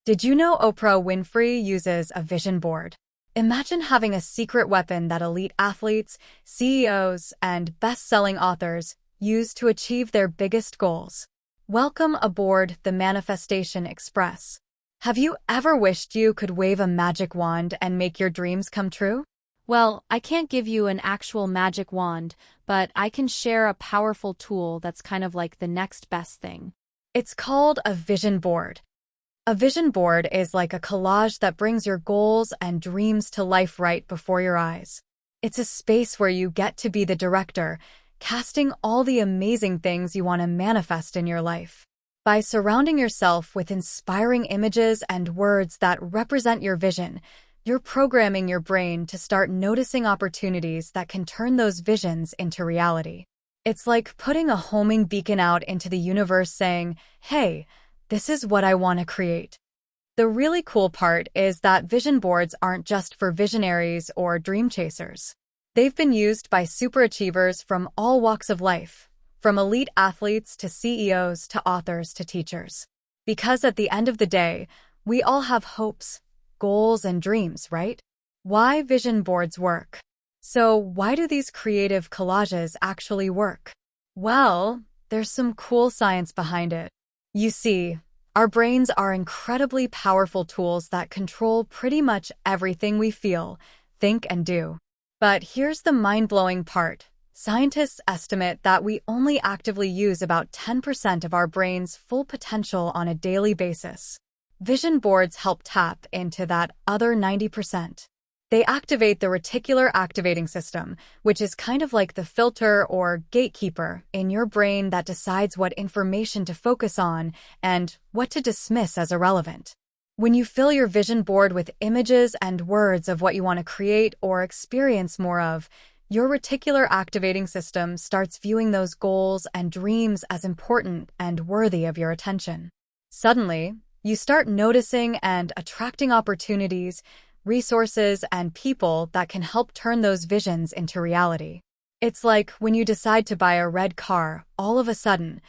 Did you know Oprah Winfrey uses a vision board? Imagine having a secret weapon that elite athletes, CEOs, and best-selling authors use to achieve their biggest goals. Welcome aboard the Manifestation Express. Have you ever wished you could wave a magic wand and make your dreams come true? Well, I can't give you an actual magic wand, but I can share a powerful tool that's kind of like the next best thing. It's called a vision board. A vision board is like a collage that brings your goals and dreams to life right before your eyes. It's a space where you get to be the director, casting all the amazing things you want to manifest in your life. By surrounding yourself with inspiring images and words that represent your vision, you're programming your brain to start noticing opportunities that can turn those visions into reality. It's like putting a homing beacon out into the universe saying, "Hey, this is what I want to create." The really cool part is that vision boards aren't just for visionaries or dream chasers. They've been used by superachievers from all walks of life, from elite athletes to CEOs to authors to teachers. Because at the end of the day, we all have hopes, goals, and dreams, right? Why vision boards work? So why do these creative collages actually work? Well, there's some cool science behind it. You see, our brains are incredibly powerful tools that control pretty much everything we feel, think, and do. But here's the mind-blowing part. Scientists estimate that we only actively use about 10% of our brain's full potential on a daily basis. Vision boards help tap into that other 90%. They activate the reticular activating system, which is kind of like the filter or gatekeeper in your brain that decides what information to focus on and what to dismiss as irrelevant. When you fill your vision board with images and words of what you want to create or experience more of, your reticular activating system starts viewing those goals and dreams as important and worthy of your attention. Suddenly, you start noticing and attracting opportunities, resources, and people that can help turn those visions into reality. It's like when you decide to buy a red car, all of a sudden,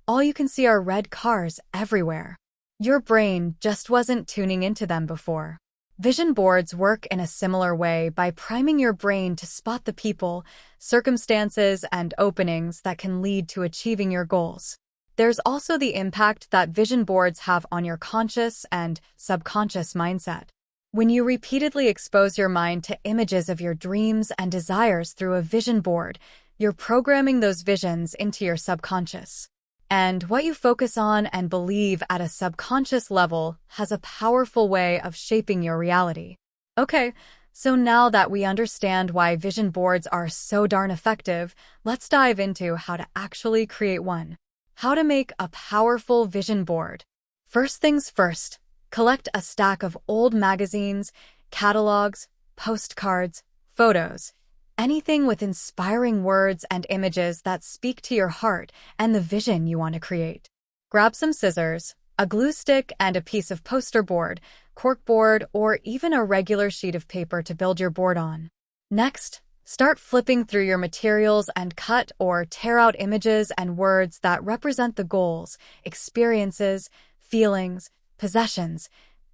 all you can see are red cars everywhere. Your brain just wasn't tuning into them before. Vision boards work in a similar way by priming your brain to spot the people, circumstances, and openings that can lead to achieving your goals. There's also the impact that vision boards have on your conscious and subconscious mindset. When you repeatedly expose your mind to images of your dreams and desires through a vision board, you're programming those visions into your subconscious. And what you focus on and believe at a subconscious level has a powerful way of shaping your reality. Okay, so now that we understand why vision boards are so darn effective, let's dive into how to actually create one. How to make a powerful vision board. First things first, collect a stack of old magazines, catalogs, postcards, photos, anything with inspiring words and images that speak to your heart and the vision you want to create. Grab some scissors, a glue stick, and a piece of poster board, corkboard, or even a regular sheet of paper to build your board on. Next, start flipping through your materials and cut or tear out images and words that represent the goals, experiences, feelings, possessions,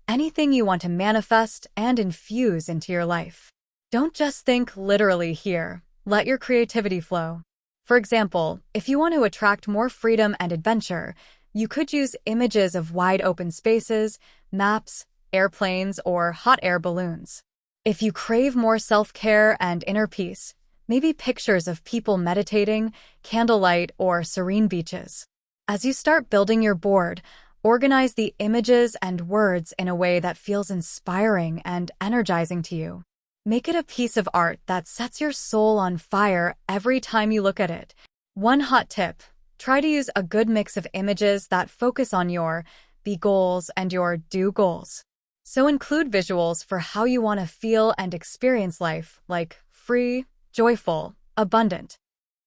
anything you want to manifest and infuse into your life. Don't just think literally here. Let your creativity flow. For example, if you want to attract more freedom and adventure, you could use images of wide open spaces, maps, airplanes, or hot air balloons. If you crave more self-care and inner peace, maybe pictures of people meditating, candlelight, or serene beaches. As you start building your board, organize the images and words in a way that feels inspiring and energizing to you. Make it a piece of art that sets your soul on fire every time you look at it. One hot tip: try to use a good mix of images that focus on your be goals and your do goals. So include visuals for how you want to feel and experience life, like free, joyful, abundant.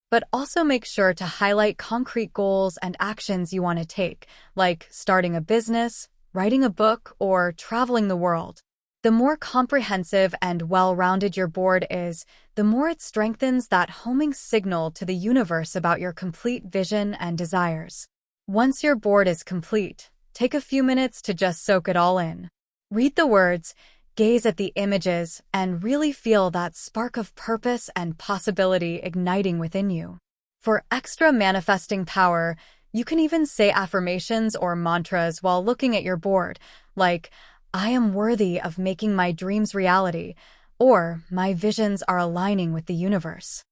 But also make sure to highlight concrete goals and actions you want to take, like starting a business, writing a book, or traveling the world. The more comprehensive and well-rounded your board is, the more it strengthens that homing signal to the universe about your complete vision and desires. Once your board is complete, Take a few minutes to just soak it all in. Read the words, gaze at the images, and really feel that spark of purpose and possibility igniting within you. For extra manifesting power, you can even say affirmations or mantras while looking at your board, like, I am worthy of making my dreams reality, or my visions are aligning with the universe.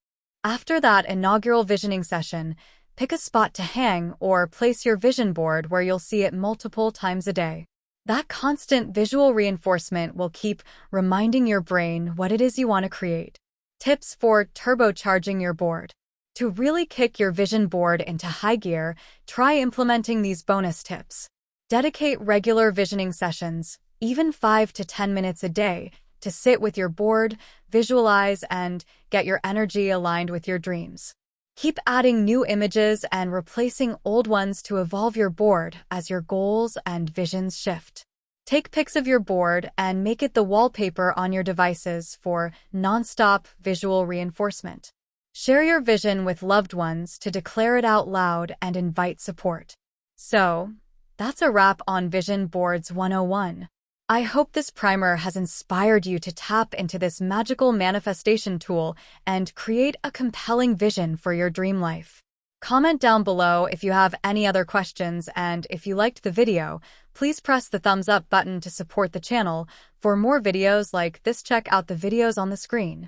After that inaugural visioning session, pick a spot to hang or place your vision board where you'll see it multiple times a day. That constant visual reinforcement will keep reminding your brain what it is you want to create. Tips for turbocharging your board. To really kick your vision board into high gear, try implementing these bonus tips. Dedicate regular visioning sessions, even 5 to 10 minutes a day, to sit with your board, visualize, and get your energy aligned with your dreams. Keep adding new images and replacing old ones to evolve your board as your goals and visions shift. Take pics of your board and make it the wallpaper on your devices for nonstop visual reinforcement. Share your vision with loved ones to declare it out loud and invite support. So, that's a wrap on Vision Boards 101. I hope this primer has inspired you to tap into this magical manifestation tool and create a compelling vision for your dream life. Comment down below if you have any other questions, and if you liked the video, please press the thumbs up button to support the channel. For more videos like this, check out the videos on the screen.